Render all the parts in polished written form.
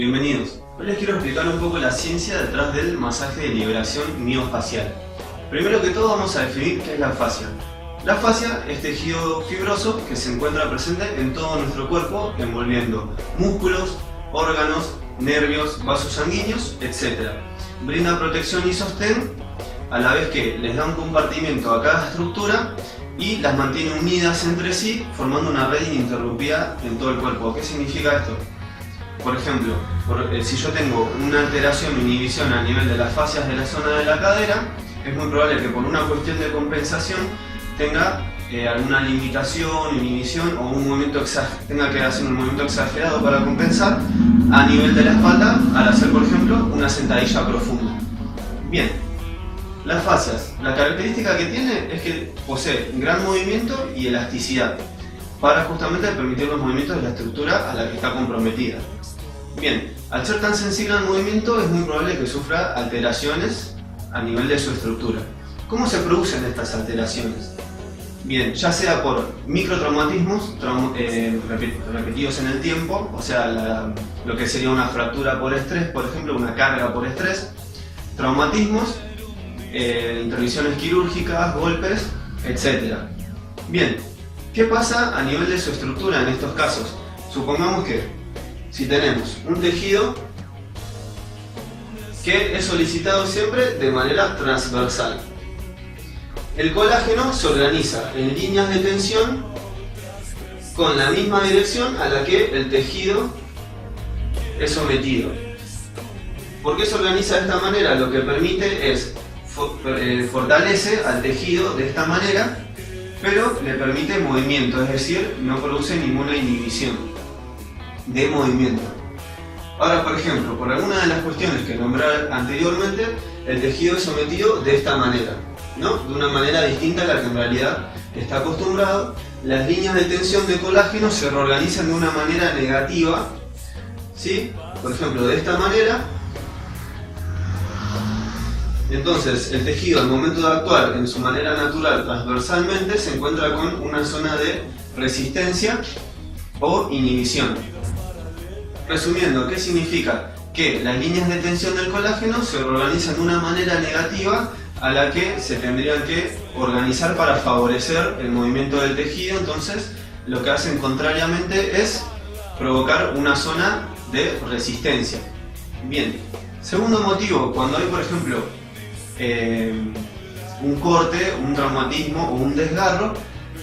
Bienvenidos. Hoy les quiero explicar un poco la ciencia detrás del masaje de liberación miofacial. Primero que todo vamos a definir qué es la fascia. La fascia es tejido fibroso que se encuentra presente en todo nuestro cuerpo, envolviendo músculos, órganos, nervios, vasos sanguíneos, etc. Brinda protección y sostén, a la vez que les da un compartimiento a cada estructura y las mantiene unidas entre sí, formando una red ininterrumpida en todo el cuerpo. ¿Qué significa esto? Por ejemplo, si yo tengo una alteración o inhibición a nivel de las fascias de la zona de la cadera, es muy probable que por una cuestión de compensación tenga alguna limitación, inhibición o un movimiento tenga que hacer un movimiento exagerado para compensar a nivel de la espalda al hacer, por ejemplo, una sentadilla profunda. Bien, las fascias, la característica que tiene es que posee gran movimiento y elasticidad para justamente permitir los movimientos de la estructura a la que está comprometida. Bien, al ser tan sensible al movimiento es muy probable que sufra alteraciones a nivel de su estructura. ¿Cómo se producen estas alteraciones? Bien, ya sea por microtraumatismos repetidos en el tiempo, o sea, lo que sería una fractura por estrés, por ejemplo, una carga por estrés, traumatismos, intervenciones quirúrgicas, golpes, etc. Bien, ¿qué pasa a nivel de su estructura en estos casos? Supongamos que si tenemos un tejido que es solicitado siempre de manera transversal, el colágeno se organiza en líneas de tensión con la misma dirección a la que el tejido es sometido. ¿Por qué se organiza de esta manera? Lo que permite es fortalece al tejido de esta manera, pero le permite movimiento, es decir, no produce ninguna inhibición de movimiento. Ahora, por ejemplo, por alguna de las cuestiones que nombré anteriormente, el tejido es sometido de esta manera, ¿no? De una manera distinta a la que en realidad está acostumbrado. Las líneas de tensión de colágeno se reorganizan de una manera negativa, ¿sí? Por ejemplo, de esta manera. Entonces, el tejido al momento de actuar en su manera natural transversalmente se encuentra con una zona de resistencia o inhibición. Resumiendo, ¿qué significa? Que las líneas de tensión del colágeno se reorganizan de una manera negativa a la que se tendrían que organizar para favorecer el movimiento del tejido. Entonces, lo que hacen contrariamente es provocar una zona de resistencia. Bien, segundo motivo, cuando hay, por ejemplo, un corte, un traumatismo o un desgarro,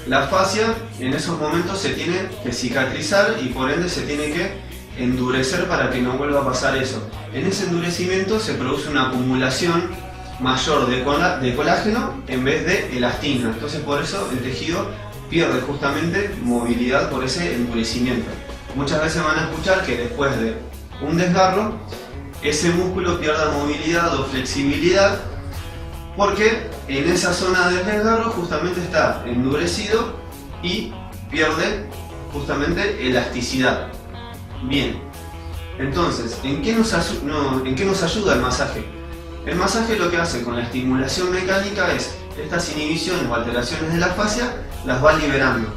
la fascia en esos momentos se tiene que cicatrizar y por ende se tiene que endurecer para que no vuelva a pasar eso. En ese endurecimiento se produce una acumulación mayor de colágeno en vez de elastina, entonces por eso el tejido pierde justamente movilidad por ese endurecimiento. Muchas veces van a escuchar que después de un desgarro ese músculo pierda movilidad o flexibilidad porque en esa zona del desgarro justamente está endurecido y pierde justamente elasticidad. Bien, entonces, ¿en qué nos ayuda el masaje? El masaje lo que hace con la estimulación mecánica es estas inhibiciones o alteraciones de la fascia las va liberando,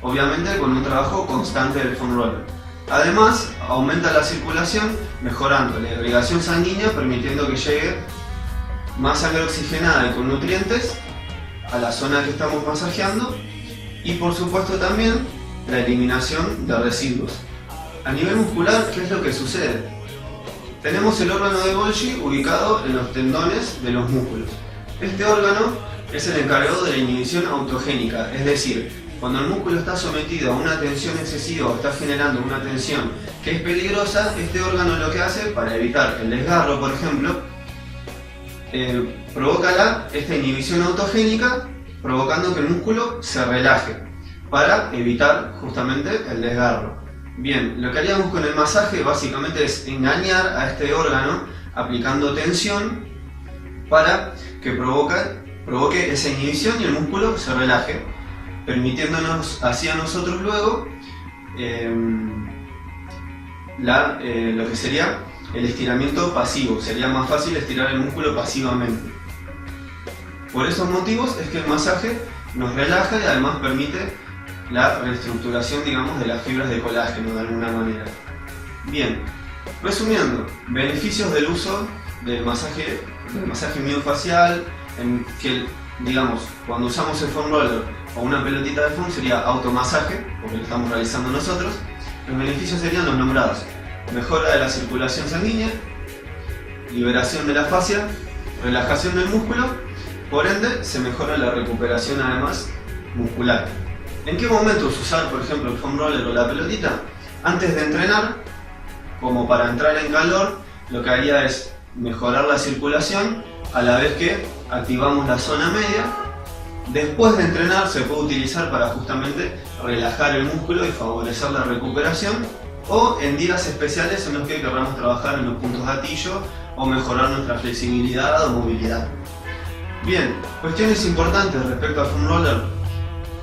obviamente con un trabajo constante del foam roller. Además, aumenta la circulación mejorando la irrigación sanguínea, permitiendo que llegue más sangre oxigenada y con nutrientes a la zona que estamos masajeando y por supuesto también la eliminación de residuos. A nivel muscular, ¿qué es lo que sucede? Tenemos el órgano de Golgi ubicado en los tendones de los músculos. Este órgano es el encargado de la inhibición autogénica, es decir, cuando el músculo está sometido a una tensión excesiva o está generando una tensión que es peligrosa, este órgano lo que hace para evitar el desgarro, por ejemplo, provoca esta inhibición autogénica, provocando que el músculo se relaje para evitar justamente el desgarro. Bien, lo que haríamos con el masaje básicamente es engañar a este órgano aplicando tensión para que provoque esa inhibición y el músculo se relaje, permitiéndonos así a nosotros luego lo que sería el estiramiento pasivo. Sería más fácil estirar el músculo pasivamente. Por esos motivos es que el masaje nos relaja y además permite la reestructuración, digamos, de las fibras de colágeno de alguna manera. Bien, Resumiendo, beneficios del uso del masaje miofacial, en que, digamos, cuando usamos el foam roller o una pelotita de foam sería automasaje, porque lo estamos realizando nosotros. Los beneficios serían los nombrados: mejora de la circulación sanguínea, liberación de la fascia, relajación del músculo, por ende se mejora la recuperación además muscular. ¿En qué momentos usar, por ejemplo, el foam roller o la pelotita? Antes de entrenar, como para entrar en calor, lo que haría es mejorar la circulación a la vez que activamos la zona media. Después de entrenar se puede utilizar para justamente relajar el músculo y favorecer la recuperación, o en días especiales en los que queramos trabajar en los puntos gatillo o mejorar nuestra flexibilidad o movilidad. Bien, cuestiones importantes respecto al foam roller: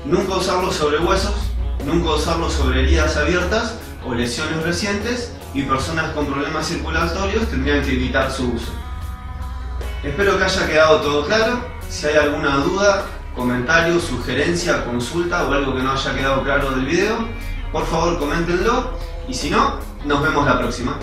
nunca usarlo sobre huesos, nunca usarlo sobre heridas abiertas o lesiones recientes, y personas con problemas circulatorios tendrían que evitar su uso. Espero que haya quedado todo claro. Si hay alguna duda, comentario, sugerencia, consulta o algo que no haya quedado claro del video, por favor coméntenlo, y si no, nos vemos la próxima.